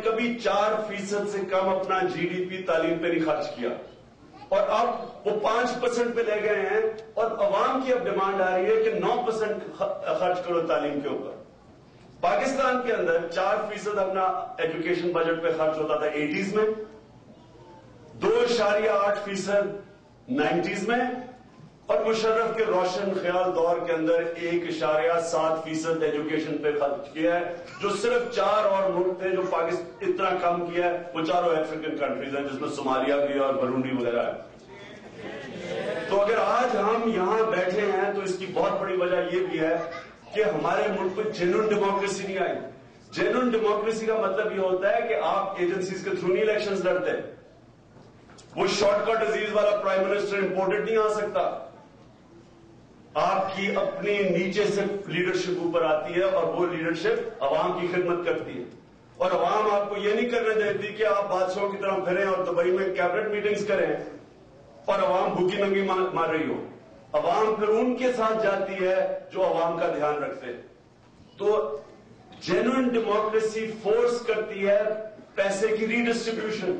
کبھی 4% سے کم اپنا جی ڈی پی تعلیم پہ نہیں خرچ کیا، اور اب وہ 5% پہ لے گئے ہیں، اور عوام کی اب ڈیمانڈ آ رہی ہے کہ 9% خرچ کرو تعلیم کے اوپر۔ پاکستان کے اندر 4% اپنا ایجوکیشن بجٹ پہ خرچ ہوتا تھا 80s میں، 2.8% 90s میں، اور مشرف کے روشن خیال دور کے اندر 1.7% ایجوکیشن پہ خرچ کیا ہے، جو صرف 4 اور ملک تھے جو پاکستان اتنا کم کیا ہے، وہ چاروں افریقن کنٹریز ہیں جس میں صومالیہ بھی اور برونڈی وغیرہ ہے۔ تو اگر آج ہم یہاں بیٹھے ہیں تو اس کی بہت بڑی وجہ یہ بھی ہے کہ ہمارے ملک میں جینوئن ڈیموکریسی نہیں آئی۔ جینوئن ڈیموکریسی کا مطلب یہ ہوتا ہے کہ آپ ایجنسیز کے تھرو نہیں الیکشنز لڑتے، وہ شارٹ کٹ ڈیزیز والا پرائم منسٹر امپورٹڈ نہیں آ سکتا، آپ کی اپنی نیچے سے لیڈرشپ اوپر آتی ہے، اور وہ لیڈرشپ عوام کی خدمت کرتی ہے، اور عوام آپ کو یہ نہیں کرنے دیتی کہ آپ بادشاہوں کی طرح پھریں اور دبئی میں کیبنٹ میٹنگز کریں اور عوام بھوکی ننگی مار رہی ہو۔ عوام پھر ان کے ساتھ جاتی ہے جو عوام کا دھیان رکھتے۔ تو جینوئن ڈیموکریسی فورس کرتی ہے پیسے کی ری ڈسٹریبیوشن،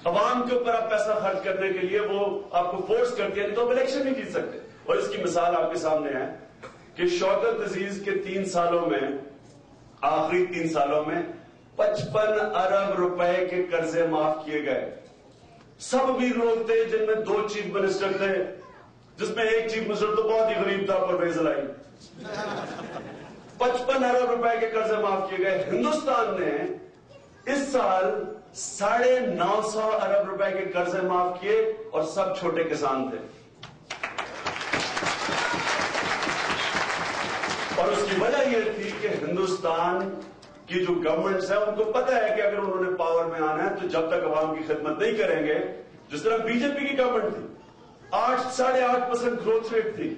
عوام کے اوپر آپ پیسہ خرچ کرنے کے لیے وہ آپ کو فورس کرتی ہے، تو آپ الیکشن نہیں جیت سکتے۔ اور اس کی مثال آپ کے سامنے ہے کہ شوکت عزیز کے 3 سالوں میں، آخری 3 سالوں میں 55 ارب روپے کے قرضے معاف کیے گئے۔ سب امیر لوگ تھے جن میں 2 چیف منسٹر تھے، جس میں ایک چیف منسٹر تو بہت ہی غریب تھا، پرویز الہی۔ 55 ارب روپے کے قرضے معاف کیے گئے۔ ہندوستان نے اس سال 950 ارب روپے کے قرضے معاف کیے، اور سب چھوٹے کسان تھے۔ اور اس کی وجہ یہ تھی کہ ہندوستان کی جو گورنمنٹس ہیں ان کو پتہ ہے کہ اگر انہوں نے پاور میں آنا ہے تو جب تک عوام کی خدمت نہیں کریں گے، جس طرح بی جے پی کی گورنمنٹ تھی، 8.5% گروتھ ریٹ تھی،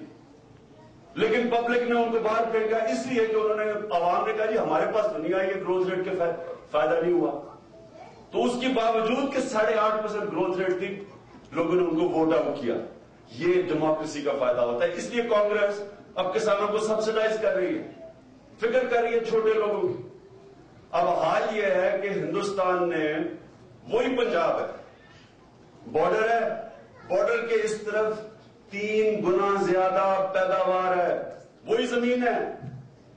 لیکن پبلک نے ان کو باہر پھینکا اس لیے کہ انہوں نے، عوام نے کہا جی ہمارے پاس دنیا یہ گروتھ ریٹ کے فائدہ نہیں ہوا۔ تو اس کے باوجود کہ 8.5% گروتھ ریٹ تھی، لوگوں نے ان کو ووٹ آؤٹ کیا۔ یہ ڈیموکریسی کا فائدہ ہوتا ہے۔ اس لیے کانگریس اب کسانوں کو سبسڈائز کر رہی ہے، فکر کر رہی ہے چھوٹے لوگوں کی۔ اب حال یہ ہے کہ ہندوستان نے، وہی پنجاب ہے، بارڈر ہے، بارڈر کے اس طرف 3 گنا زیادہ پیداوار ہے، وہی زمین ہے،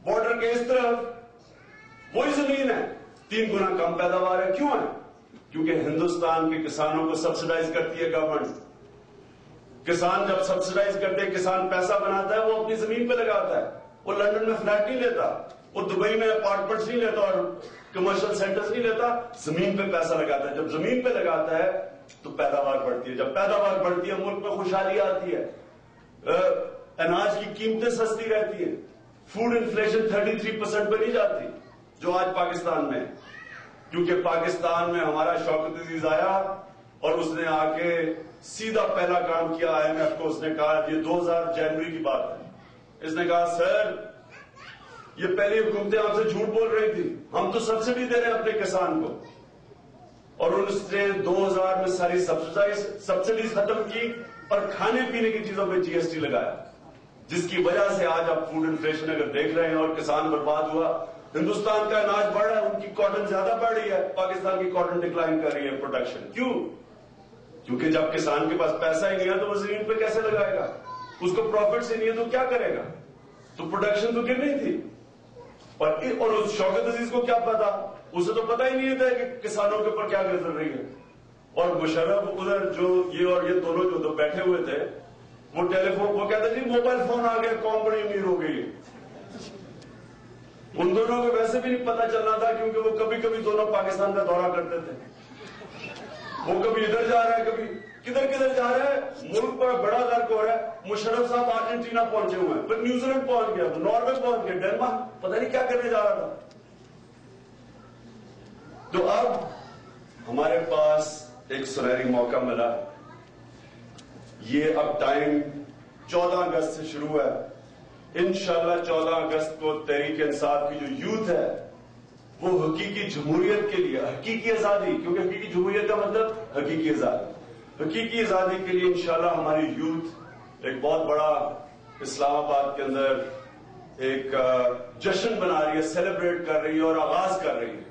بارڈر کے اس طرف وہی زمین ہے، 3 گنا کم پیداوار ہے۔ کیوں ہے؟ کیونکہ ہندوستان کے کسانوں کو سبسڈائز کرتی ہے گورنمنٹ۔ کسان جب سبسڈائز کرتے، کسان پیسہ بناتا ہے، وہ اپنی زمین پہ لگاتا ہے، وہ لندن میں فلیٹ نہیں لیتا، وہ دبئی میں اپارٹمنٹس نہیں لیتا اور کمرشل سینٹرز نہیں لیتا، زمین پہ پیسہ لگاتا ہے۔ جب زمین پہ لگاتا ہے تو پیداوار بڑھتی ہے، جب پیداوار بڑھتی ہے ملک میں خوشحالی آتی ہے، اناج کی قیمتیں سستی رہتی ہیں، فوڈ انفلیشن 33% پہ نہیں جاتی جو آج پاکستان میں ہے، کیونکہ پاکستان میں ہمارا شوکت عزیز آیا اور اس نے آ کے سیدھا پہلا کام کیا آئی ایم ایف کو، اس نے کہا، یہ 2000 جنوری کی بات ہے، اس نے کہا سر یہ پہلی حکومتیں آپ سے جھوٹ بول رہی تھی، ہم تو سبسڈی دے رہے ہیں اپنے کسان کو، اور اس نے 2000 میں ساری سبسڈیز ختم کی اور کھانے پینے کی چیزوں پہ جی ایس ٹی لگایا، جس کی وجہ سے آج آپ فوڈ انفلیشن اگر دیکھ رہے ہیں اور کسان برباد ہوا۔ ہندوستان کا اناج بڑھ رہا ہے، ان کی کاٹن زیادہ بڑھ رہی ہے، پاکستان کی کاٹن ڈکلائن کر رہی ہے پروڈکشن۔ کیوں؟ کیونکہ جب کسان کے پاس پیسہ ہی نہیں ہے تو وہ زمین پہ کیسے لگائے گا، اس کو پروفٹ سے نہیں ہے تو کیا کرے گا، تو پروڈکشن تو گرنی تھی۔ اور اس شوکت عزیز کو کیا پتا، اسے تو پتا ہی نہیں تھا کہ کسانوں کے اوپر کیا گزر رہی ہے۔ اور مشرف ادھر جو یہ دونوں جو بیٹھے ہوئے تھے، وہ ٹیلی فون، وہ کہتے جی موبائل فون آ گیا، قوم بڑی امیر ہو گئی ہے۔ ان دونوں کو ویسے بھی نہیں پتا چلنا تھا، کیونکہ وہ کبھی کبھی دونوں پاکستان کا دورہ کرتے تھے، وہ کبھی ادھر جا رہا ہے، کبھی کدھر جا رہا ہے، ملک پر بڑا غرق ہو رہا ہے۔ مشرف صاحب ارجنٹینا پہنچے ہوئے ہیں، پھر نیوزی لینڈ پہنچ گیا، ناروے پہنچ گیا، ڈنمارک، پتہ نہیں کیا کرنے جا رہا تھا۔ تو اب ہمارے پاس ایک سنہری موقع ملا، یہ اب ٹائم 14 اگست سے شروع ہے، انشاءاللہ 14 اگست کو تحریک انصاف کی جو یوتھ ہے وہ حقیقی جمہوریت کے لیے، حقیقی آزادی، کیونکہ حقیقی جمہوریت کا مطلب حقیقی آزادی، حقیقی آزادی کے لیے انشاءاللہ ہماری یوتھ ایک بہت بڑا اسلام آباد کے اندر ایک جشن بنا رہی ہے، سیلیبریٹ کر رہی ہے اور آغاز کر رہی ہے۔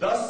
10